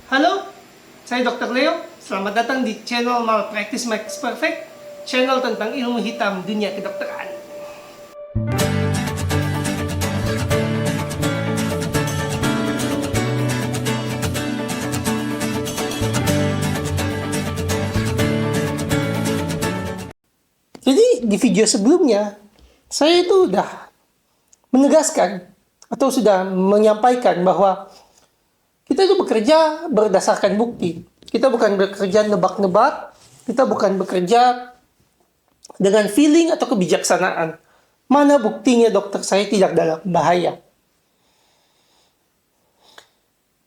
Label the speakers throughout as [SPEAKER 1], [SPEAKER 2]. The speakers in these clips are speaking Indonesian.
[SPEAKER 1] Halo, saya Dr. Leo. Selamat datang di channel Malpractice Makes Perfect, channel tentang ilmu hitam dunia kedokteran. Jadi di video sebelumnya, saya itu udah menegaskan atau sudah menyampaikan bahwa kita itu bekerja berdasarkan bukti. Kita bukan bekerja nebak-nebak, kita bukan bekerja dengan feeling atau kebijaksanaan. Mana buktinya dokter saya tidak dalam bahaya?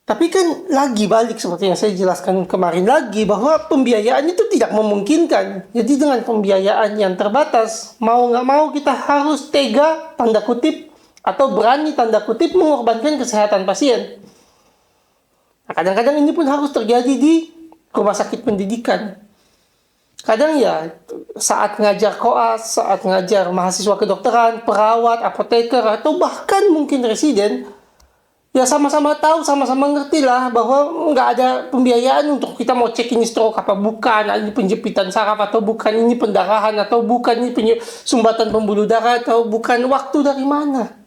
[SPEAKER 1] Tapi kan lagi balik seperti yang saya jelaskan kemarin lagi bahwa pembiayaan itu tidak memungkinkan. Jadi dengan pembiayaan yang terbatas, mau nggak mau kita harus tega, tanda kutip, atau berani, tanda kutip, mengorbankan kesehatan pasien. Nah, kadang-kadang ini pun harus terjadi di rumah sakit pendidikan. Kadang ya saat ngajar koas, saat ngajar mahasiswa kedokteran, perawat, apoteker, atau bahkan mungkin residen, ya sama-sama tahu, sama-sama ngerti lah bahwa nggak ada pembiayaan untuk kita mau cek ini stroke apa bukan, ini penjepitan saraf atau bukan, ini pendarahan atau bukan, ini sumbatan pembuluh darah atau bukan, waktu dari mana,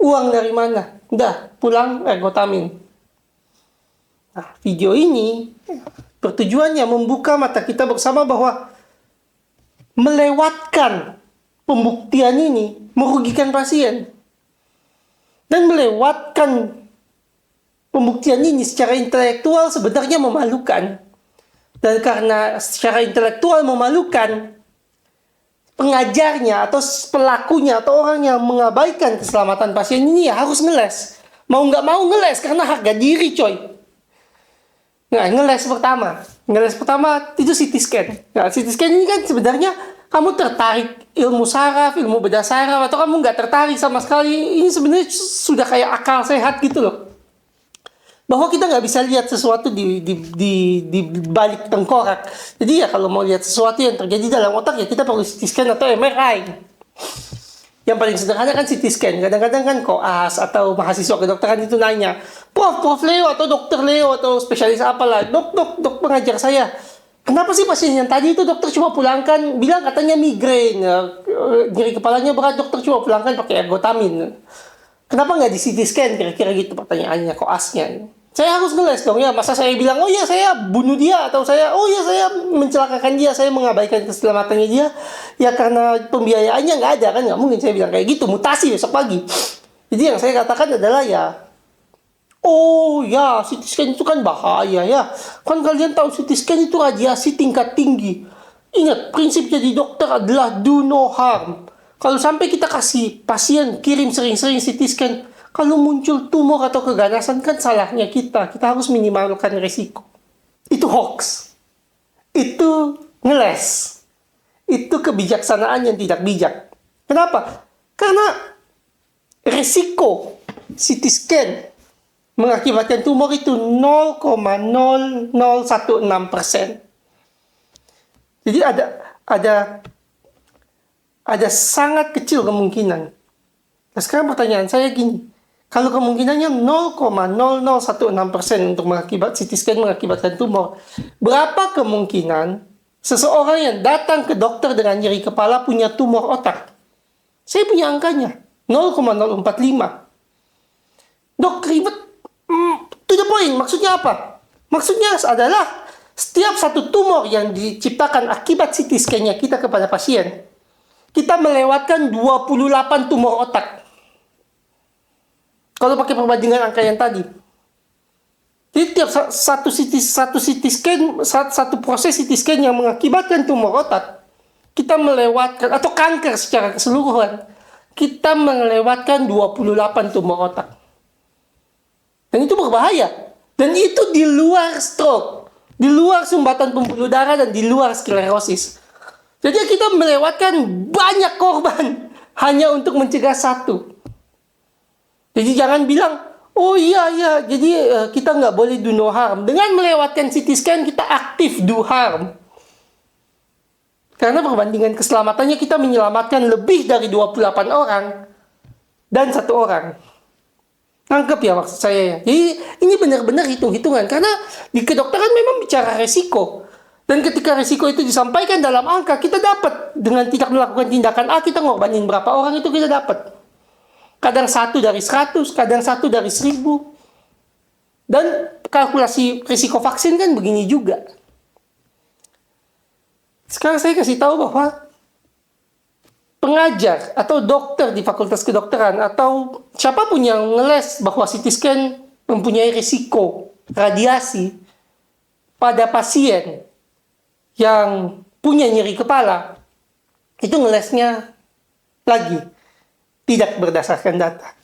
[SPEAKER 1] uang dari mana, udah pulang ergotamin. Nah, video ini bertujuannya membuka mata kita bersama bahwa melewatkan pembuktian ini merugikan pasien. Dan melewatkan pembuktian ini secara intelektual sebenarnya memalukan. Dan karena secara intelektual memalukan, pengajarnya atau pelakunya atau orang yang mengabaikan keselamatan pasien ini ya harus ngeles. Mau nggak mau ngeles karena harga diri, coy. Nah, ngeles pertama itu CT scan. Nah, CT scan ini kan sebenarnya kamu tertarik ilmu saraf, ilmu bedah saraf, atau kamu nggak tertarik sama sekali. Ini sebenarnya sudah kayak akal sehat gitu loh. Bahwa kita nggak bisa lihat sesuatu di balik tengkorak. Jadi ya kalau mau lihat sesuatu yang terjadi dalam otak ya kita perlu CT scan atau MRI. Yang paling sederhana kan CT scan. Kadang-kadang kan koas atau mahasiswa kedokteran itu nanya, Prof Leo atau Dokter Leo atau spesialis apalah, dok pengajar saya. Kenapa sih pasien yang tadi itu dokter cuma pulangkan, bilang katanya migrain, nyeri kepalanya berat, dokter cuma pulangkan pakai ergotamin. Kenapa nggak di CT scan kira-kira gitu pertanyaannya koasnya. Saya harus ngeles dong ya, masa saya bilang, oh ya saya bunuh dia, atau saya mencelakakan dia, saya mengabaikan keselamatannya dia, ya karena pembiayaannya nggak ada, kan nggak mungkin saya bilang kayak gitu, mutasi besok pagi. Jadi yang saya katakan adalah ya, oh ya, CT scan itu kan bahaya ya, kan kalian tahu CT scan itu radiasi tingkat tinggi. Ingat, prinsip jadi dokter adalah do no harm. Kalau sampai kita kasih pasien kirim sering-sering CT scan, kalau muncul tumor atau keganasan kan salahnya kita. Kita harus minimalkan risiko. Itu hoax. Itu ngeles. Itu kebijaksanaan yang tidak bijak. Kenapa? Karena risiko CT scan mengakibatkan tumor itu 0,0016%. Jadi ada sangat kecil kemungkinan. Nah, sekarang pertanyaan saya gini. Kalau kemungkinannya 0,0016% untuk CT scan mengakibatkan tumor, berapa kemungkinan seseorang yang datang ke dokter dengan nyeri kepala punya tumor otak? Saya punya angkanya, 0,045. Dok, ribet. To the point, maksudnya apa? Maksudnya adalah setiap satu tumor yang diciptakan akibat CT scan-nya kita kepada pasien, kita melewatkan 28 tumor otak. Kalau pakai perbandingan angka yang tadi. Jadi tiap satu CT scan, satu proses CT scan yang mengakibatkan tumor otak, kita melewatkan, atau kanker secara keseluruhan, kita melewatkan 28 tumor otak. Dan itu berbahaya. Dan itu di luar stroke, di luar sumbatan pembuluh darah, dan di luar sklerosis. Jadi kita melewatkan banyak korban hanya untuk mencegah satu. Jadi jangan bilang, oh iya, jadi kita nggak boleh do no harm. Dengan melewatkan CT scan, kita aktif do harm. Karena perbandingan keselamatannya kita menyelamatkan lebih dari 28 orang dan 1 orang. Nangkep ya maksud saya ya. Jadi ini benar-benar hitung-hitungan karena di kedokteran memang bicara resiko. Dan ketika resiko itu disampaikan dalam angka, kita dapat dengan tidak melakukan tindakan A, kita ngorbanin berapa orang itu kita dapat. Kadang 1 dari 100, kadang 1 dari 1000. Dan kalkulasi risiko vaksin kan begini juga. Sekarang saya kasih tahu bahwa pengajar atau dokter di fakultas kedokteran atau siapapun yang ngeles bahwa CT scan mempunyai risiko radiasi pada pasien yang punya nyeri kepala, itu ngelesnya lagi tidak berdasarkan data.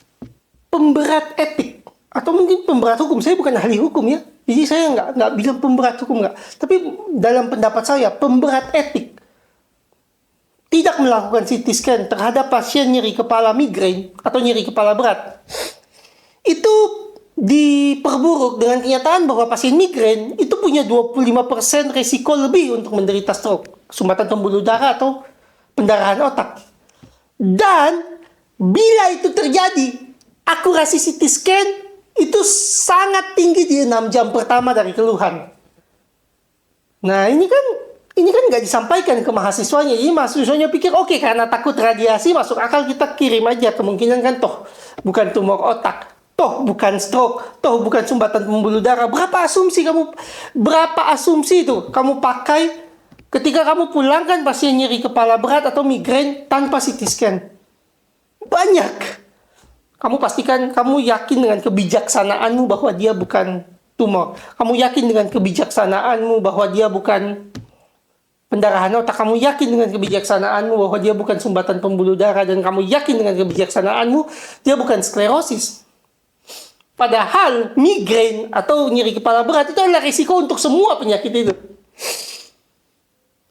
[SPEAKER 1] Pemberat etik atau mungkin pemberat hukum, saya bukan ahli hukum ya, jadi saya nggak bilang pemberat hukum nggak, tapi dalam pendapat saya pemberat etik tidak melakukan CT scan terhadap pasien nyeri kepala migrain atau nyeri kepala berat itu diperburuk dengan kenyataan bahwa pasien migrain itu punya 25% risiko lebih untuk menderita stroke, sumbatan pembuluh darah atau pendarahan otak. Dan bila itu terjadi, akurasi CT scan itu sangat tinggi di 6 jam pertama dari keluhan. Nah, ini kan nggak disampaikan ke mahasiswanya. Jadi mahasiswanya pikir, oke, karena takut radiasi, masuk akal kita kirim aja. Kemungkinan kan toh bukan tumor otak, toh bukan stroke, toh bukan sumbatan pembuluh darah. Berapa asumsi itu kamu pakai ketika kamu pulangkan pasien nyeri kepala berat atau migrain tanpa CT scan? Banyak. Kamu pastikan, kamu yakin dengan kebijaksanaanmu bahwa dia bukan tumor. Kamu yakin dengan kebijaksanaanmu bahwa dia bukan pendarahan otak. Kamu yakin dengan kebijaksanaanmu bahwa dia bukan sumbatan pembuluh darah. Dan kamu yakin dengan kebijaksanaanmu dia bukan sklerosis. Padahal migrain atau nyeri kepala berat itu adalah risiko untuk semua penyakit itu.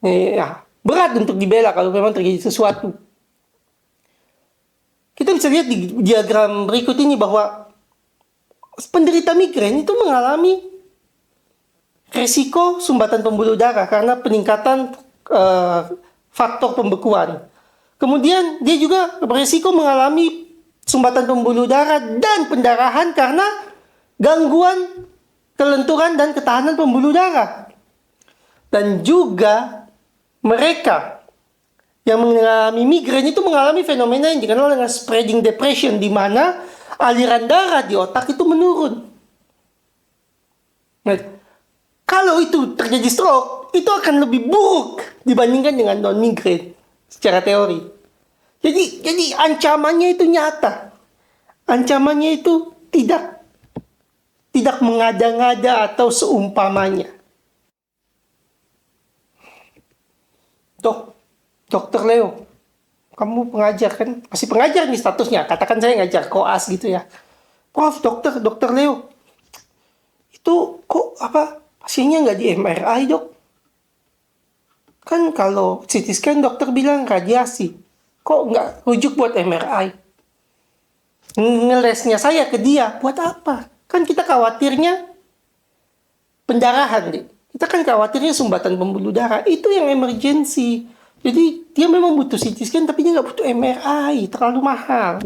[SPEAKER 1] Ya, berat untuk dibela kalau memang terjadi sesuatu. Kita bisa lihat di diagram berikut ini bahwa penderita migrain itu mengalami risiko sumbatan pembuluh darah karena peningkatan faktor pembekuan. Kemudian dia juga berisiko mengalami sumbatan pembuluh darah dan pendarahan karena gangguan kelenturan dan ketahanan pembuluh darah. Dan juga mereka yang mengalami migrain itu mengalami fenomena yang dikenal dengan spreading depression, di mana aliran darah di otak itu menurun. Nah, kalau itu terjadi stroke, itu akan lebih buruk dibandingkan dengan non-migrain secara teori. Jadi ancamannya itu nyata. Ancamannya itu tidak mengada-ngada atau seumpamanya. Dokter Leo, kamu pengajar kan? Masih pengajar nih statusnya. Katakan saya ngajar koas gitu ya. Prof, dokter Leo, itu kok pasiennya nggak di MRI, dok? Kan kalau CT scan dokter bilang radiasi. Kok nggak rujuk buat MRI? Ngelesnya saya ke dia, buat apa? Kan kita khawatirnya pendarahan, deh. Kita kan khawatirnya sumbatan pembuluh darah. Itu yang emergency. Jadi dia memang butuh CT scan, tapi dia nggak butuh MRI, terlalu mahal.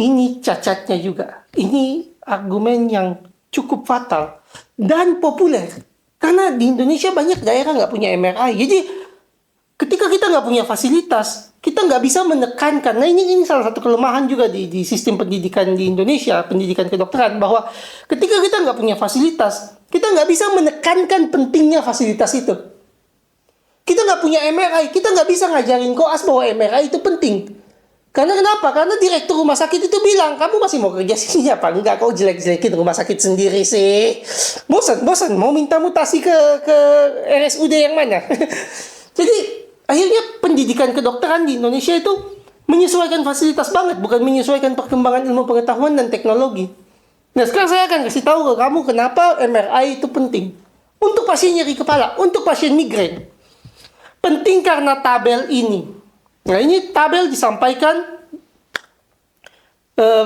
[SPEAKER 1] Ini cacatnya juga. Ini argumen yang cukup fatal dan populer. Karena di Indonesia banyak daerah nggak punya MRI. Jadi ketika kita nggak punya fasilitas, kita nggak bisa menekankan. Nah ini salah satu kelemahan juga di sistem pendidikan di Indonesia, pendidikan kedokteran, bahwa ketika kita nggak punya fasilitas, kita nggak bisa menekankan pentingnya fasilitas itu. Kita nggak punya MRI, kita nggak bisa ngajarin koas bahwa MRI itu penting. Karena kenapa? Karena direktur rumah sakit itu bilang, kamu masih mau kerja sini apa? Enggak, kau jelek-jelekin rumah sakit sendiri sih. Bosan, mau minta mutasi ke RSUD yang mana? Jadi, akhirnya pendidikan kedokteran di Indonesia itu menyesuaikan fasilitas banget, bukan menyesuaikan perkembangan ilmu pengetahuan dan teknologi. Nah, sekarang saya akan kasih tahu ke kamu kenapa MRI itu penting. Untuk pasien nyeri kepala, untuk pasien migrain. Penting karena tabel ini. Nah, ini tabel disampaikan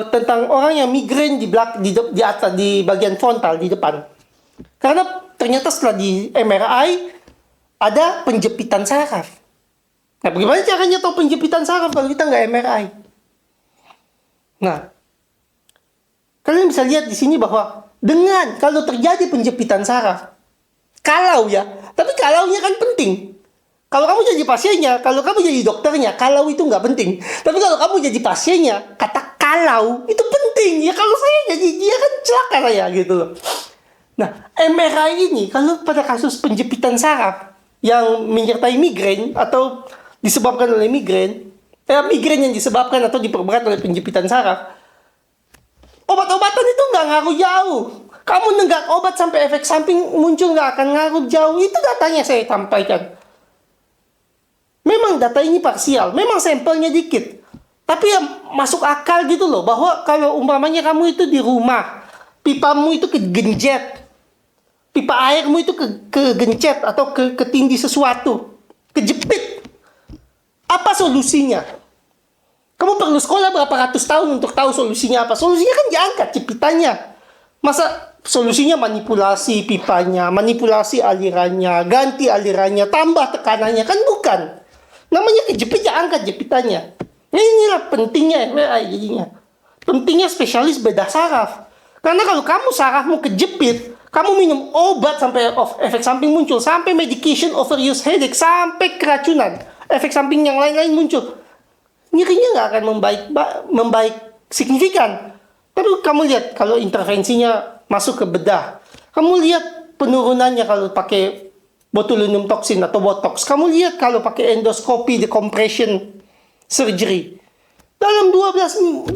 [SPEAKER 1] tentang orang yang migrain di atas, di bagian frontal, di depan. Karena ternyata setelah di MRI, ada penjepitan saraf. Nah, bagaimana caranya tahu penjepitan saraf kalau kita nggak MRI? Nah, kalian bisa lihat di sini bahwa dengan kalau terjadi penjepitan saraf, tapi kalaunya kan penting. Kalau kamu jadi pasiennya, kalau kamu jadi dokternya, kalau itu nggak penting. Tapi kalau kamu jadi pasiennya, kata kalau itu penting. Ya kalau saya jadi dia kan celaka saya gitu loh. Nah, MRI ini kalau pada kasus penjepitan saraf yang menyertai migrain atau disebabkan oleh migrain yang disebabkan atau diperberat oleh penjepitan saraf, obat-obatan itu nggak ngaruh jauh. Kamu nenggak obat sampai efek samping muncul nggak akan ngaruh jauh. Itu datanya saya sampaikan. Memang data ini parsial, memang sampelnya dikit. Tapi ya masuk akal gitu loh, bahwa kalau umpamanya kamu itu di rumah, pipamu itu kegencet, pipa airmu itu kegencet atau ketindih sesuatu, kejepit. Apa solusinya? Kamu perlu sekolah berapa ratus tahun untuk tahu solusinya apa? Solusinya kan diangkat jepitannya. Masa solusinya manipulasi pipanya, manipulasi alirannya, ganti alirannya, tambah tekanannya? Kan bukan. Namanya kejepit, ya angkat jepitannya. Nah, inilah pentingnya MRI jadinya. Pentingnya spesialis bedah saraf. Karena kalau kamu sarafmu kejepit, kamu minum obat sampai efek samping muncul, sampai medication overuse headache, sampai keracunan, efek samping yang lain-lain muncul, nyerinya nggak akan membaik signifikan. Tapi kamu lihat kalau intervensinya masuk ke bedah, kamu lihat penurunannya kalau pakai botulinum toxin atau botox. Kamu lihat kalau pakai endoskopi decompression surgery. Dalam 12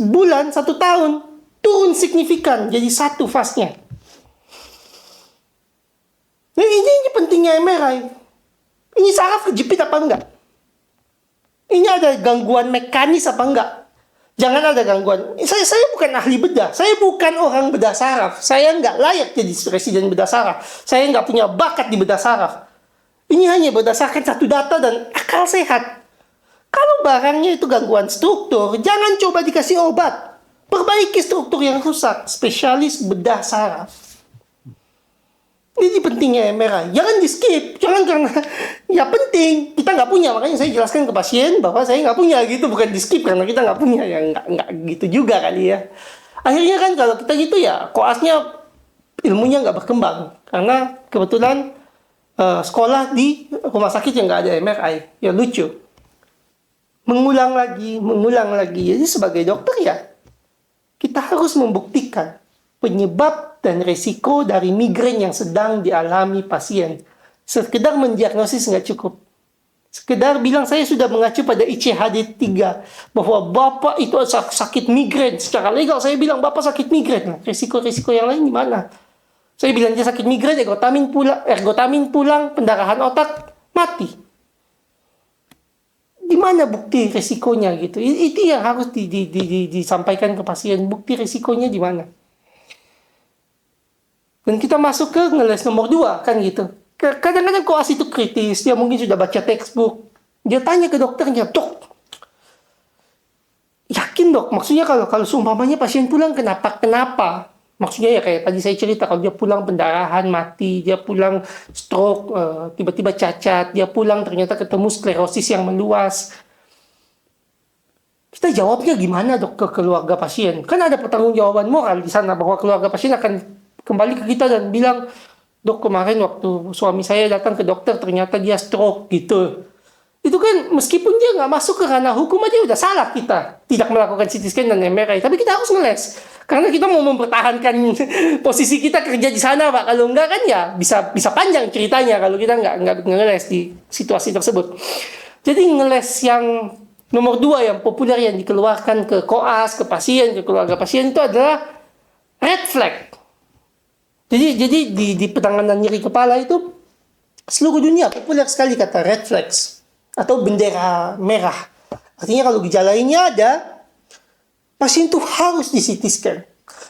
[SPEAKER 1] bulan, 1 tahun, turun signifikan jadi 1 fasnya. Nah, ini pentingnya MRI. Ini saraf kejepit apa enggak? Ini ada gangguan mekanis apa enggak? Jangan ada gangguan. Saya bukan ahli bedah. Saya bukan orang bedah saraf. Saya nggak layak jadi presiden bedah saraf. Saya nggak punya bakat di bedah saraf. Ini hanya berdasarkan satu data dan akal sehat. Kalau barangnya itu gangguan struktur, jangan coba dikasih obat. Perbaiki struktur yang rusak. Spesialis bedah saraf. Ini pentingnya MRI. Jangan di skip. Jangan karena ya penting. Kita nggak punya. Makanya saya jelaskan ke pasien bahwa saya nggak punya gitu. Bukan di skip karena kita nggak punya. Ya nggak gitu juga kali ya. Akhirnya kan kalau kita gitu ya koasnya ilmunya nggak berkembang. Karena kebetulan sekolah di rumah sakit yang nggak ada MRI. Ya lucu. Mengulang lagi. Jadi sebagai dokter ya kita harus membuktikan penyebab dan resiko dari migrain yang sedang dialami pasien. Sekedar mendiagnosis nggak cukup. Sekedar bilang saya sudah mengacu pada ICHD-3 bahwa Bapak itu sakit migrain. Secara legal saya bilang Bapak sakit migrain. Nah, resiko-resiko yang lain di mana? Saya bilang dia sakit migrain, ergotamin pulang, pendarahan otak, mati. Di mana bukti resikonya gitu? Itu yang harus disampaikan ke pasien. Bukti resikonya di mana? Dan kita masuk ke ngeles nomor 2, kan gitu. Kadang-kadang koas itu kritis, dia mungkin sudah baca textbook. Dia tanya ke dokternya, dok, yakin dok? Maksudnya kalau seumpamanya pasien pulang kenapa? Maksudnya ya kayak tadi saya cerita, kalau dia pulang pendarahan, mati, dia pulang stroke, tiba-tiba cacat, dia pulang ternyata ketemu sklerosis yang meluas. Kita jawabnya gimana dok ke keluarga pasien? Kan ada pertanggungjawaban moral di sana bahwa keluarga pasien akan kembali ke kita dan bilang, dok kemarin waktu suami saya datang ke dokter ternyata dia stroke gitu. Itu kan meskipun dia nggak masuk ke ranah hukum aja udah salah kita tidak melakukan CT scan dan MRI. Tapi kita harus ngeles karena kita mau mempertahankan posisi kita kerja di sana pak. Kalau enggak kan ya bisa panjang ceritanya kalau kita nggak ngeles di situasi tersebut. Jadi ngeles yang nomor 2 yang populer yang dikeluarkan ke koas, ke pasien, ke keluarga pasien itu adalah red flag. Jadi di penanganan nyeri kepala itu seluruh dunia populer sekali kata red flags atau bendera merah. Artinya kalau gejala ini ada, pasien itu harus di CT scan.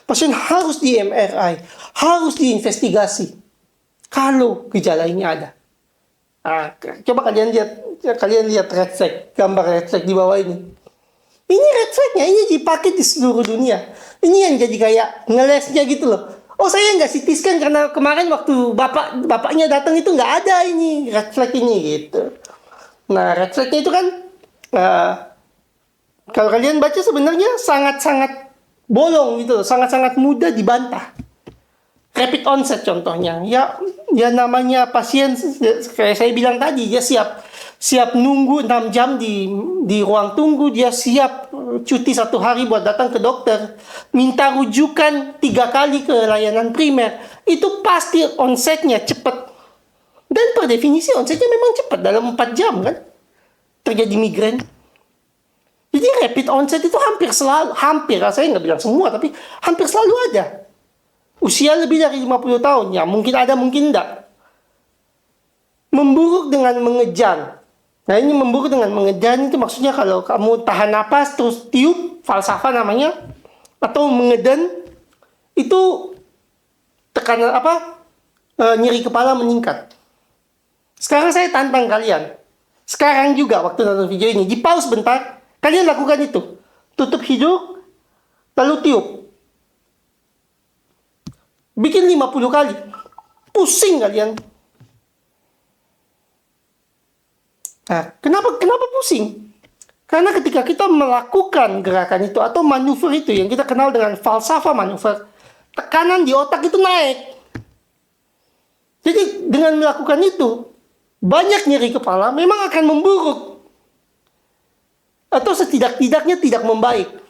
[SPEAKER 1] Pasien harus di MRI, harus diinvestigasi. Kalau gejala ini ada. Coba kalian lihat red flag, gambar red flag di bawah ini. Ini red flagnya, ini dipakai di seluruh dunia. Ini yang jadi kayak ngelesnya gitu loh. Oh saya nggak CT scan karena kemarin waktu bapaknya datang itu nggak ada ini red flag ini gitu. Nah red flagnya itu kan Kalau kalian baca sebenarnya sangat-sangat bolong gitu, sangat-sangat mudah dibantah. Rapid onset contohnya, ya namanya pasien kayak saya bilang tadi, dia siap nunggu 6 jam di ruang tunggu, dia siap cuti 1 hari buat datang ke dokter, minta rujukan 3 kali ke layanan primer, itu pasti onsetnya cepat. Dan per definisi onsetnya memang cepat, dalam 4 jam kan terjadi migrain. Jadi rapid onset itu hampir, saya nggak bilang semua, tapi hampir selalu ada. Usia lebih dari 50 tahun, ya mungkin ada, mungkin enggak. Memburuk dengan mengejan. Nah ini memburuk dengan mengejan itu maksudnya kalau kamu tahan napas terus tiup, falsafah namanya, atau mengeden, itu tekanan nyeri kepala meningkat. Sekarang saya tantang kalian. Sekarang juga waktu nonton video ini, di pause bentar, kalian lakukan itu. Tutup hidung, lalu tiup. Bikin 50 kali. Pusing kalian. Nah, kenapa pusing? Karena ketika kita melakukan gerakan itu atau manuver itu yang kita kenal dengan falsafah manuver, tekanan di otak itu naik. Jadi dengan melakukan itu, banyak nyeri kepala memang akan memburuk. Atau setidak-tidaknya tidak membaik.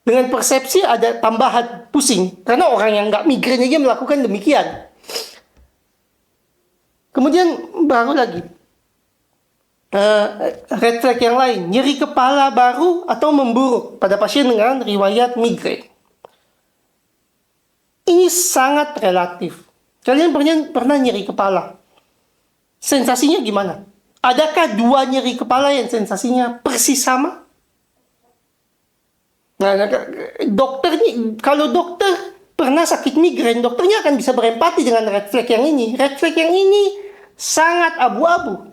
[SPEAKER 1] Dengan persepsi ada tambahan pusing. Karena orang yang nggak migrain aja melakukan demikian. Kemudian baru lagi. Red flag yang lain. Nyeri kepala baru atau memburuk pada pasien dengan riwayat migrain. Ini sangat relatif. Kalian pernah nyeri kepala? Sensasinya gimana? Adakah 2 nyeri kepala yang sensasinya persis sama? Nah, kalau dokter pernah sakit migrain, dokternya akan bisa berempati dengan red flag yang ini. Red flag yang ini sangat abu-abu.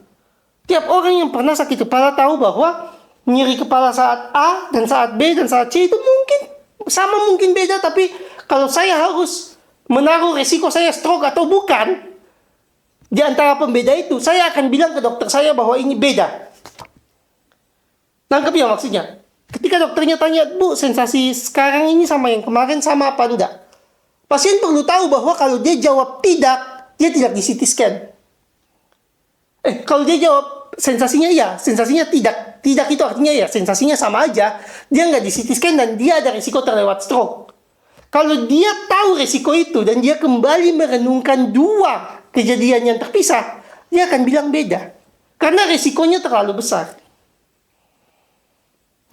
[SPEAKER 1] Tiap orang yang pernah sakit kepala tahu bahwa nyeri kepala saat A dan saat B dan saat C itu mungkin sama, mungkin beda. Tapi kalau saya harus menaruh resiko saya stroke atau bukan, di antara pembeda itu, saya akan bilang ke dokter saya bahwa ini beda. Nangkep ya maksudnya? Ketika dokternya tanya, Bu, sensasi sekarang ini sama yang kemarin sama apa enggak? Pasien perlu tahu bahwa kalau dia jawab tidak, dia tidak di CT scan. Kalau dia jawab sensasinya iya, sensasinya tidak. Tidak itu artinya ya, sensasinya sama aja. Dia nggak di CT scan dan dia ada risiko terlewat stroke. Kalau dia tahu risiko itu dan dia kembali merenungkan 2 kejadian yang terpisah, dia akan bilang beda. Karena risikonya terlalu besar.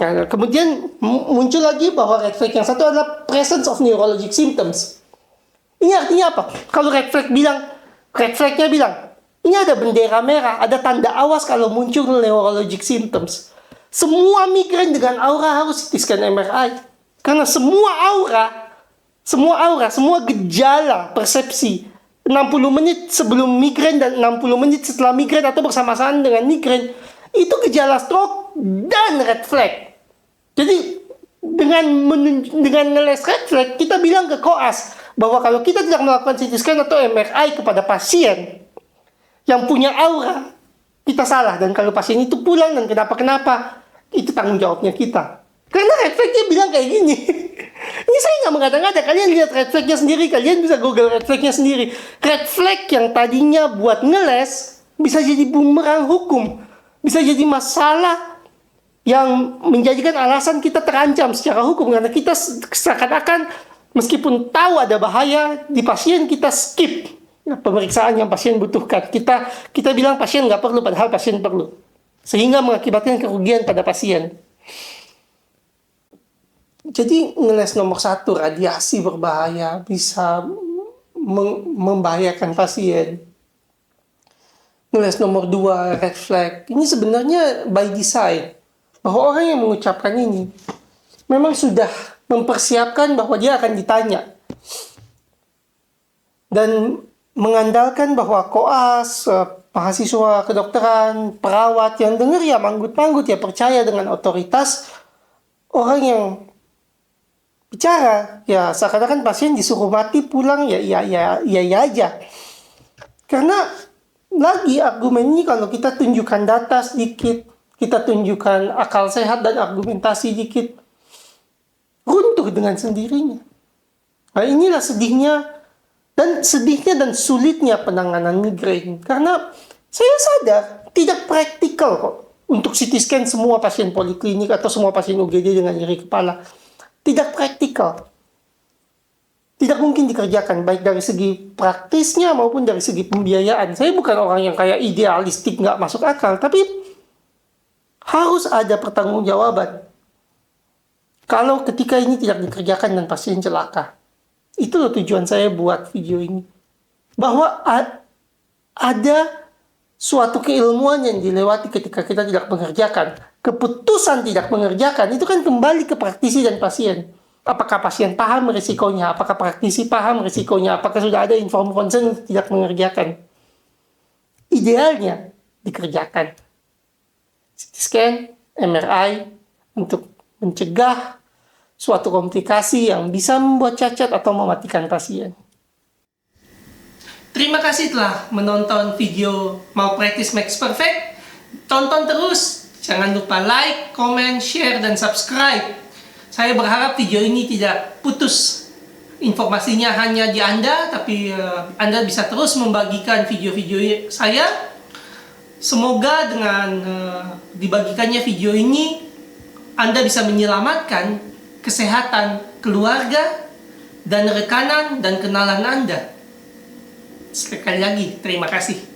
[SPEAKER 1] Nah, kemudian muncul lagi bahwa red flag yang satu adalah presence of neurologic symptoms. Ini artinya apa? Kalau red flagnya bilang, ini ada bendera merah, ada tanda awas kalau muncul neurologic symptoms. Semua migrain dengan aura harus CT scan MRI. Karena semua gejala persepsi 60 menit sebelum migrain dan 60 menit setelah migrain atau bersamaan dengan migrain, itu gejala stroke dan red flag. Jadi dengan ngeles red flag, kita bilang ke koas bahwa kalau kita tidak melakukan CT scan atau MRI kepada pasien yang punya aura, kita salah. Dan kalau pasien itu pulang dan kenapa-kenapa, itu tanggung jawabnya kita. Karena red flagnya bilang kayak gini. Ini saya nggak mengada-ngada. Kalian lihat red flagnya sendiri. Kalian bisa google red flagnya sendiri. Red flag yang tadinya buat ngeles bisa jadi bumerang hukum. Bisa jadi masalah yang menjadikan alasan kita terancam secara hukum. Karena kita seakan-akan meskipun tahu ada bahaya di pasien, kita skip pemeriksaan yang pasien butuhkan. Kita bilang pasien nggak perlu, padahal pasien perlu. Sehingga mengakibatkan kerugian pada pasien. Jadi ngeles nomor 1, radiasi berbahaya, bisa membahayakan pasien. Ngeles nomor 2, red flag. Ini sebenarnya by design. Bahwa orang yang mengucapkan ini memang sudah mempersiapkan bahwa dia akan ditanya. Dan mengandalkan bahwa koas, mahasiswa kedokteran, perawat yang dengar ya manggut-manggut, ya percaya dengan otoritas orang yang bicara. Ya seakan-akan pasien disuruh mati pulang, ya aja. Karena lagi argumen ini kalau kita tunjukkan data sedikit, kita tunjukkan akal sehat dan argumentasi dikit, runtuh dengan sendirinya. Nah, inilah sedihnya dan sulitnya penanganan migrain. Karena saya sadar tidak praktikal kok untuk CT scan semua pasien poliklinik atau semua pasien UGD dengan nyeri kepala. Tidak praktikal. Tidak mungkin dikerjakan, baik dari segi praktisnya maupun dari segi pembiayaan. Saya bukan orang yang kayak idealistik, nggak masuk akal, tapi harus ada pertanggungjawaban. Kalau ketika ini tidak dikerjakan dan pasien celaka. Itu loh tujuan saya buat video ini. Bahwa ada suatu keilmuan yang dilewati ketika kita tidak mengerjakan. Keputusan tidak mengerjakan, itu kan kembali ke praktisi dan pasien. Apakah pasien paham risikonya? Apakah praktisi paham risikonya? Apakah sudah ada inform consent untuk tidak mengerjakan? Idealnya dikerjakan. CT scan, MRI, untuk mencegah suatu komplikasi yang bisa membuat cacat atau mematikan pasien. Terima kasih telah menonton video Malpractice Makes Perfect. Tonton terus. Jangan lupa like, comment, share, dan subscribe. Saya berharap video ini tidak putus. Informasinya hanya di Anda, tapi Anda bisa terus membagikan video-video saya. Semoga dengan dibagikannya video ini, Anda bisa menyelamatkan kesehatan keluarga dan rekanan dan kenalan Anda. Sekali lagi, terima kasih.